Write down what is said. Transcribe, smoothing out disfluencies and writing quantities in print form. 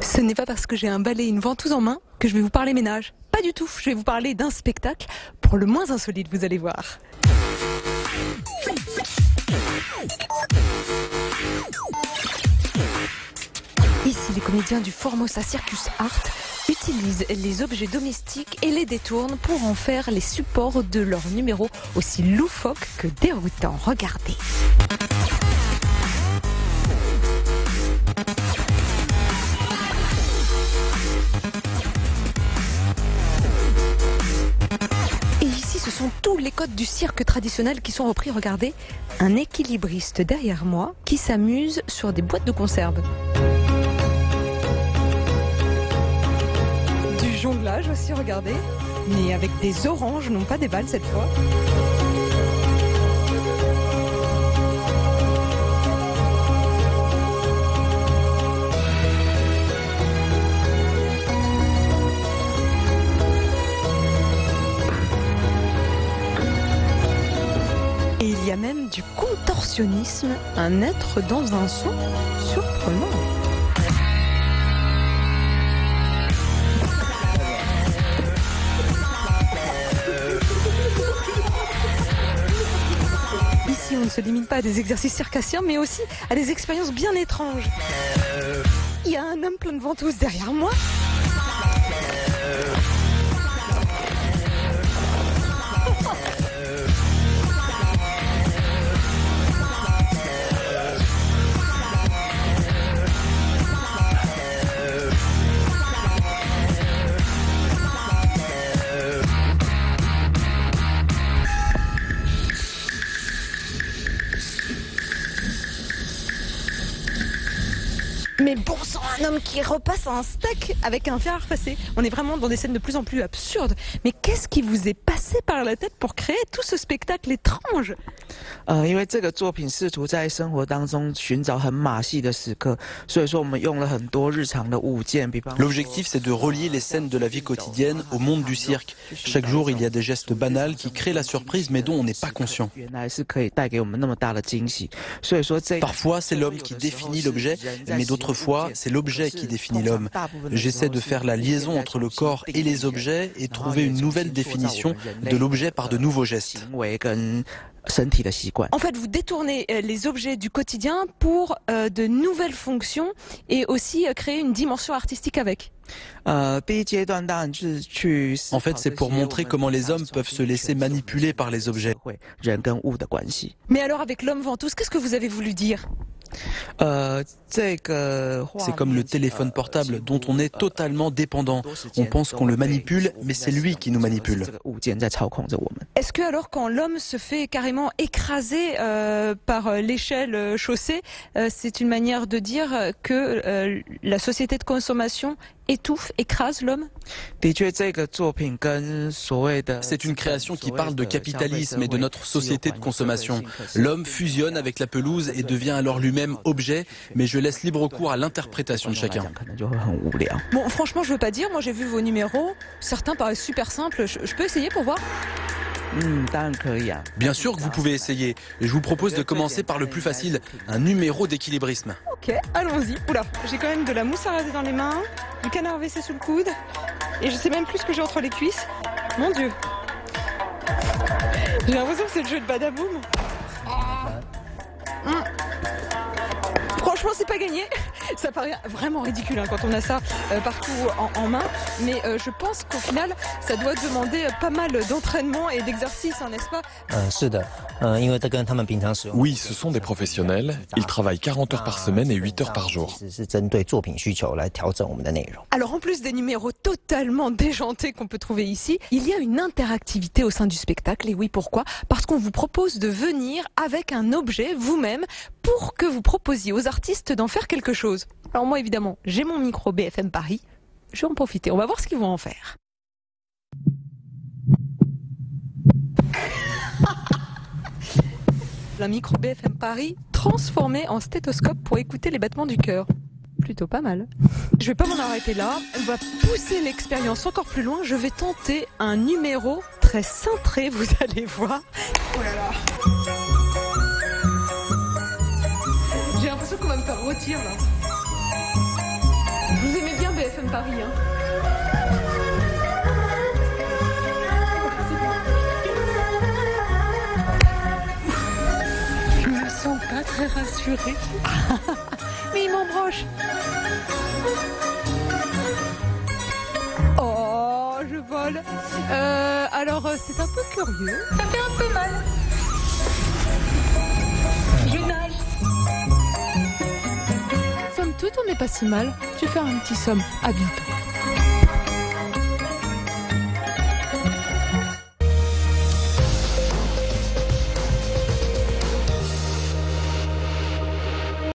Ce n'est pas parce que j'ai un balai et une ventouse en main que je vais vous parler ménage. Pas du tout, je vais vous parler d'un spectacle pour le moins insolite, vous allez voir. Ici, les comédiens du Formosa Circus Art utilisent les objets domestiques et les détournent pour en faire les supports de leurs numéros aussi loufoques que déroutants. Regardez. Et ici, ce sont tous les codes du cirque traditionnel qui sont repris. Regardez, un équilibriste derrière moi qui s'amuse sur des boîtes de conserve. Du jonglage aussi, regardez, mais avec des oranges, non pas des balles cette fois. Et il y a même du contorsionnisme, un être dans un son surprenant. Ici, on ne se limite pas à des exercices circassiens, mais aussi à des expériences bien étranges. Il y a un homme plein de ventouses derrière moi. Mais bon sang, un homme qui repasse un steak avec un fer à repasser. On est vraiment dans des scènes de plus en plus absurdes. Mais qu'est-ce qui vous est passé par la tête pour créer tout ce spectacle étrange? L'objectif, c'est de relier les scènes de la vie quotidienne au monde du cirque. Chaque jour, il y a des gestes banals qui créent la surprise, mais dont on n'est pas conscient. Parfois, c'est l'homme qui définit l'objet, mais d'autres fois, c'est l'objet qui définit l'homme. J'essaie de faire la liaison entre le corps et les objets et trouver une nouvelle définition de l'objet par de nouveaux gestes. En fait, vous détournez les objets du quotidien pour de nouvelles fonctions et aussi créer une dimension artistique avec. En fait, c'est pour montrer comment les hommes peuvent se laisser manipuler par les objets. Mais alors, avec l'homme ventouse, qu'est-ce que vous avez voulu dire? C'est comme le téléphone portable dont on est totalement dépendant. On pense qu'on le manipule, mais c'est lui qui nous manipule. Est-ce que alors quand l'homme se fait carrément écraser par l'échelle chaussée, c'est une manière de dire que la société de consommation étouffe, écrase l'homme? C'est une création qui parle de capitalisme et de notre société de consommation. L'homme fusionne avec la pelouse et devient alors lui-même objet, mais je laisse libre cours à l'interprétation de chacun. Bon, franchement, je veux pas dire, moi j'ai vu vos numéros, certains paraissent super simples, je peux essayer pour voir? Bien sûr que vous pouvez essayer. Je vous propose de commencer par le plus facile, un numéro d'équilibrisme. Ok, allons-y. Oula, j'ai quand même de la mousse à raser dans les mains, du canard WC sous le coude, et je sais même plus ce que j'ai entre les cuisses. Mon Dieu. J'ai l'impression que c'est le jeu de Badaboum. Franchement, c'est pas gagné. Ça paraît vraiment ridicule hein, quand on a ça partout en main. Mais je pense qu'au final, ça doit demander pas mal d'entraînement et d'exercice, hein, n'est-ce pas? Oui, ce sont des professionnels. Ils travaillent 40 heures par semaine et 8 heures par jour. Alors en plus des numéros totalement déjantés qu'on peut trouver ici, il y a une interactivité au sein du spectacle. Et oui, pourquoi? Parce qu'on vous propose de venir avec un objet vous-même pour que vous proposiez aux artistes d'en faire quelque chose. Alors moi évidemment, j'ai mon micro BFM Paris, je vais en profiter, on va voir ce qu'ils vont en faire. Un micro BFM Paris transformé en stéthoscope pour écouter les battements du cœur. Plutôt pas mal. Je vais pas m'en arrêter là, on va pousser l'expérience encore plus loin, je vais tenter un numéro très cintré, vous allez voir. Oh là là. J'ai l'impression qu'on va me faire rôtir là. Vous aimez bien Paris. Hein. Je me sens pas très rassurée. Mais il m'embroche. Oh, je vole. Alors, c'est un peu curieux. Ça fait un peu mal. Je nage. Somme toute, on n'est pas si mal. Je vais faire un petit somme. À bientôt.